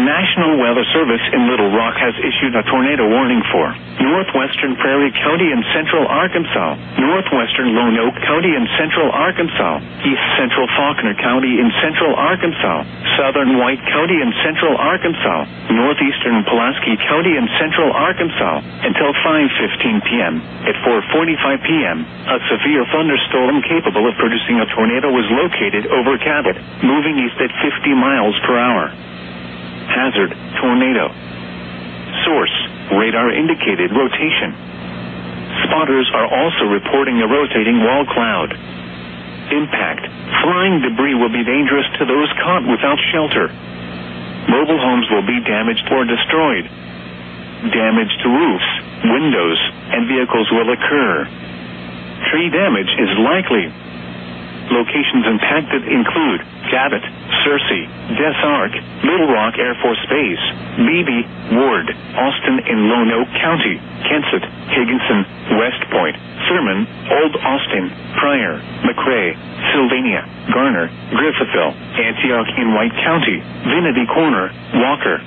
National Weather Service in Little Rock has issued a tornado warning for northwestern Prairie County and central Arkansas, northwestern Lone Oak County and central Arkansas, east central Faulkner County in central Arkansas, southern White County and central Arkansas, northeastern Pulaski County and central Arkansas, until 5:15 p.m. At 4:45 p.m., a severe thunderstorm capable of producing a tornado was located over Cabot, moving east at 50 miles per hour. Hazard, tornado. Source, radar indicated rotation. Spotters are also reporting a rotating wall cloud. Impact, flying debris will be dangerous to those caught without shelter. Mobile homes will be damaged or destroyed. Damage to roofs, windows, and vehicles will occur. Tree damage is likely. Locations impacted include Cabot, Searcy, Des Arc, Little Rock Air Force Base, Beebe, Ward, Austin in Lone Oak County, Kensett, Higginson, West Point, Thurman, Old Austin, Pryor, McRae, Sylvania, Garner, Griffithville, Antioch in White County, Vinity Corner, Walker,